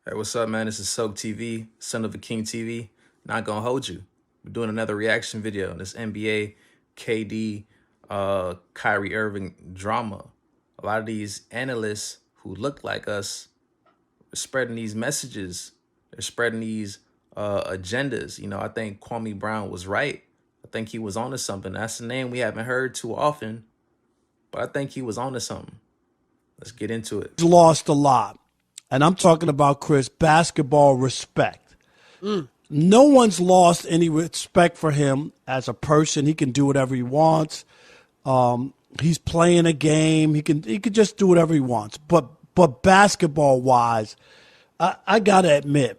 Hey, what's up, man? This is S.O.A.K TV, son of a King TV. Not gonna hold you. We're doing another reaction video on this NBA KD Kyrie Irving drama. A lot of these analysts who look like us are spreading these messages. They're spreading these agendas. You know, I think Kwame Brown was right. I think he was onto something. That's a name we haven't heard too often, but I think he was onto something. Let's get into it. Lost a lot. And I'm talking about, Chris, basketball respect. No one's lost any respect for him as a person. He can do whatever he wants. He's playing a game. He can just do whatever he wants. But basketball wise, I gotta admit,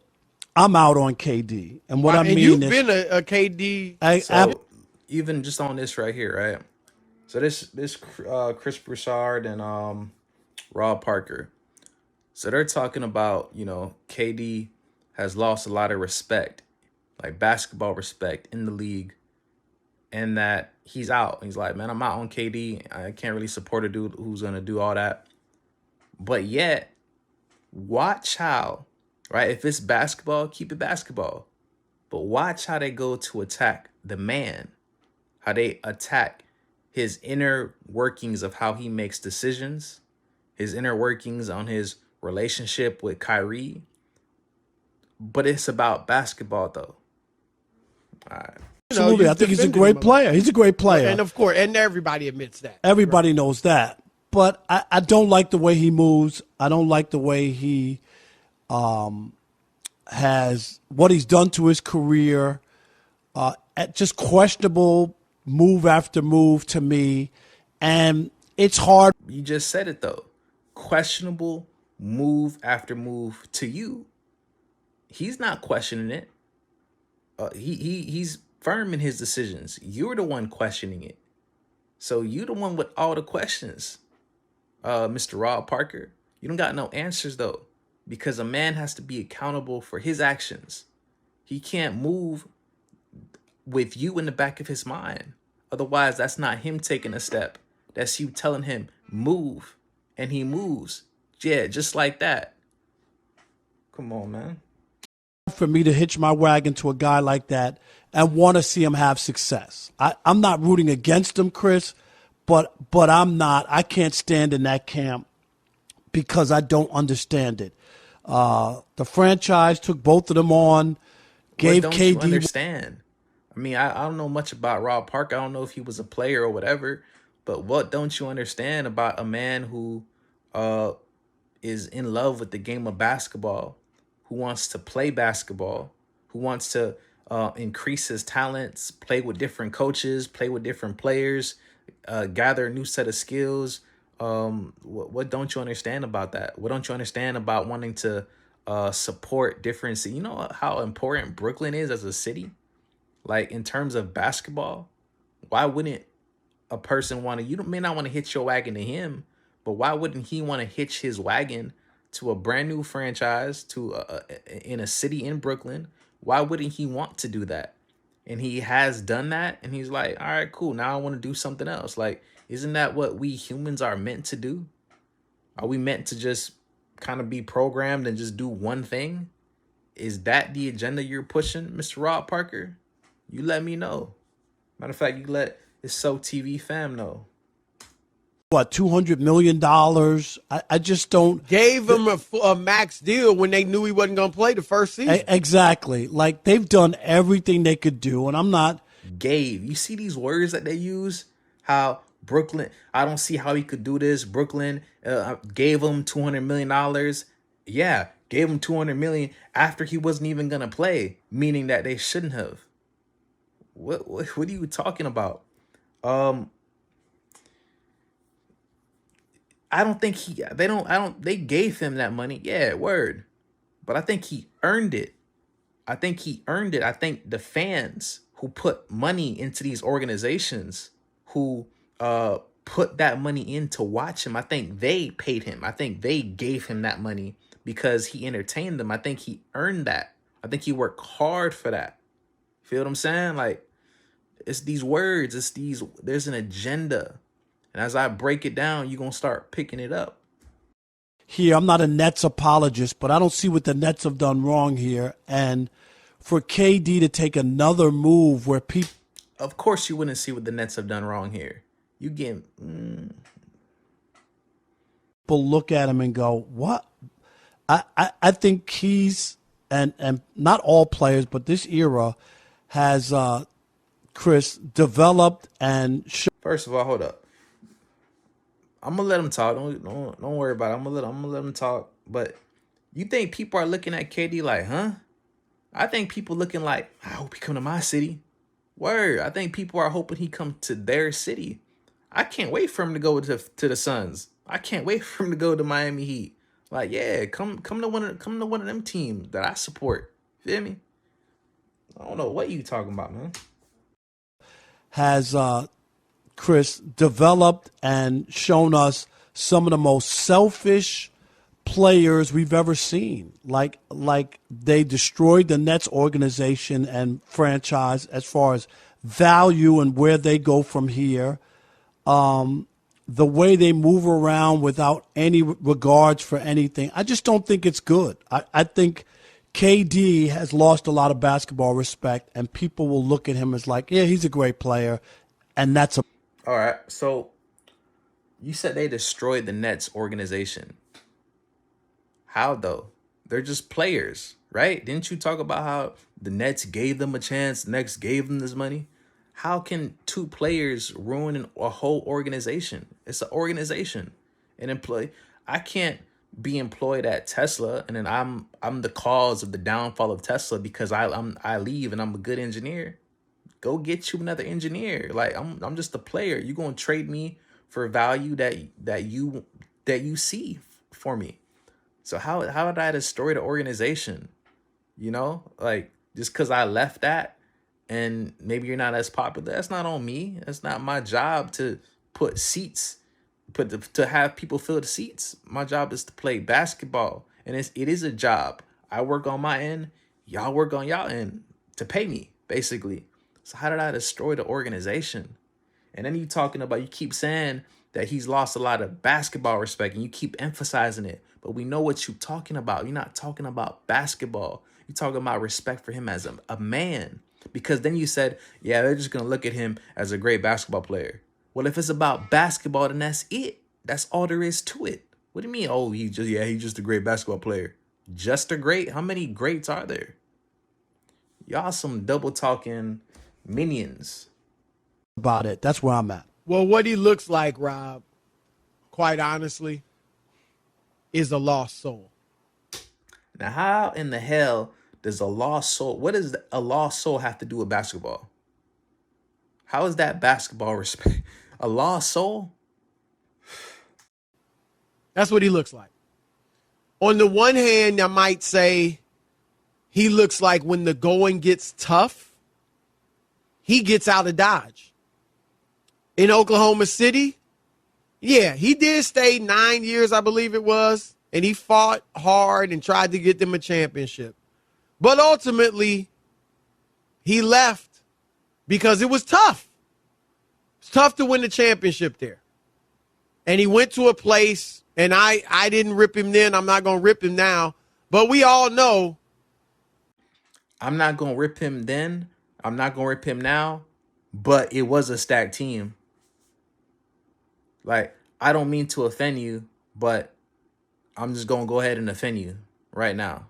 I'm out on KD. And what I mean you've is, been a KD. So even just on this right here, right? So this Chris Broussard and Rob Parker. So they're talking about, you know, KD has lost a lot of respect, like basketball respect in the league, and that he's out. He's like, man, I'm out on KD. I can't really support a dude who's gonna do all that. But yet, watch how, right? If it's basketball, keep it basketball. But watch how they go to attack the man, how they attack his inner workings of how he makes decisions, his inner workings on his relationship with Kyrie. But it's about basketball, though. All right. absolutely, I think he's a great player. He's a great player. And of course, and everybody admits that. Everybody knows that. But I don't like the way he moves. I don't like the way he has what he's done to his career. Just questionable move after move to me. And it's hard. You just said it, though. Questionable move after move to you. He's not questioning it. He's firm in his decisions. You're the one questioning it. So you the one with all the questions, Mr. Rob Parker. You don't got no answers, though, because a man has to be accountable for his actions. He can't move with you in the back of his mind. Otherwise, that's not him taking a step. That's you telling him, move. And he moves. Yeah, just like that. Come on, man. For me to hitch my wagon to a guy like that and want to see him have success. I'm not rooting against him, Chris, but I can't stand in that camp because I don't understand it. The franchise took both of them on, gave What don't KD. you understand? I mean, I don't know much about Rob Parker. I don't know if he was a player or whatever, but what don't you understand about a man who is in love with the game of basketball, who wants to play basketball, who wants to increase his talents, play with different coaches, play with different players, gather a new set of skills. What don't you understand about that? What don't you understand about wanting to support different? You know how important Brooklyn is as a city? Like in terms of basketball, why wouldn't a person want to, you may not want to hitch your wagon to him, but why wouldn't he want to hitch his wagon to a brand new franchise in a city in Brooklyn? Why wouldn't he want to do that? And he has done that, and he's like, all right, cool, now I want to do something else. Like, isn't that what we humans are meant to do? Are we meant to just kind of be programmed and just do one thing? Is that the agenda you're pushing, Mr. Rob Parker? You let me know. Matter of fact, you let this S.O.A.K TV fam know. What, $200 million? I just don't. Gave him a max deal when they knew he wasn't going to play the first season. Exactly. Like, they've done everything they could do, and I'm not. Gave. You see these words that they use? How Brooklyn, I don't see how he could do this. Brooklyn gave him $200 million. Yeah, gave him $200 million after he wasn't even going to play, meaning that they shouldn't have. What are you talking about? I don't think they gave him that money. Yeah, word. But I think he earned it. I think the fans who put money into these organizations, who put that money in to watch him, I think they paid him. I think they gave him that money because he entertained them. I think he earned that. I think he worked hard for that. Feel what I'm saying? Like, it's these words, there's an agenda. And as I break it down, you're going to start picking it up. here. I'm not a Nets apologist, but I don't see what the Nets have done wrong here. And for KD to take another move where people Of course you wouldn't see what the Nets have done wrong here. You get look at him and go, what? I think he's, and not all players, but this era has, Chris, developed and First of all, hold up. I'm gonna let him talk. Don't worry about it. I'm gonna let him talk. But you think people are looking at KD like, huh? I think people looking like, I hope he come to my city. Word. I think people are hoping he come to their city. I can't wait for him to go to the Suns. I can't wait for him to go to Miami Heat. Like, yeah, come to one of them teams that I support. Feel me? I don't know what you talking about, man. has, Chris, developed and shown us some of the most selfish players we've ever seen. Like they destroyed the Nets organization and franchise as far as value and where they go from here. The way they move around without any regards for anything. I just don't think it's good. I think KD has lost a lot of basketball respect, and people will look at him as like, yeah, he's a great player, and that's a All right. So you said they destroyed the Nets organization. How though? They're just players, right? Didn't you talk about how the Nets gave them a chance, Nets gave them this money? How can two players ruin a whole organization? It's an organization. I can't be employed at Tesla and then I'm the cause of the downfall of Tesla because I leave and I'm a good engineer. Go get you another engineer. Like I'm just a player. You gonna trade me for value that you see for me. So how did I destroy the organization? You know, like just because I left that and maybe you're not as popular, that's not on me. That's not my job to put seats, to have people fill the seats. My job is to play basketball, and it is a job. I work on my end, y'all work on y'all end to pay me, basically. So how did I destroy the organization? And then you keep saying that he's lost a lot of basketball respect, and you keep emphasizing it. But we know what you're talking about. You're not talking about basketball. You're talking about respect for him as a man. Because then you said, yeah, they're just going to look at him as a great basketball player. Well, if it's about basketball, then that's it. That's all there is to it. What do you mean? Oh, he's just a great basketball player. Just a great? How many greats are there? Y'all some double talking minions. about it. That's where I'm at. Well, what he looks like, Rob, quite honestly, is a lost soul. Now, how in the hell does a lost soul, what does a lost soul have to do with basketball? How is that basketball respect? A lost soul? That's what he looks like. On the one hand, I might say he looks like when the going gets tough, he gets out of Dodge. In Oklahoma City, yeah, he did stay 9 years, I believe it was, and he fought hard and tried to get them a championship. But ultimately, he left because it was tough. It's tough to win the championship there. And he went to a place, and I didn't rip him then. I'm not going to rip him now. But we all know. I'm not going to rip him then. I'm not going to rip him now. But it was a stacked team. Like, I don't mean to offend you, but I'm just going to go ahead and offend you right now.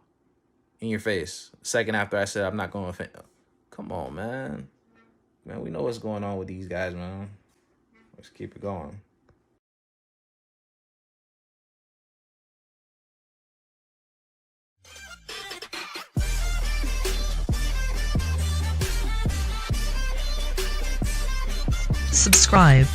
In your face. Second after I said I'm not going to offend. Come on, man. Man, we know what's going on with these guys, man. Let's keep it going. Subscribe.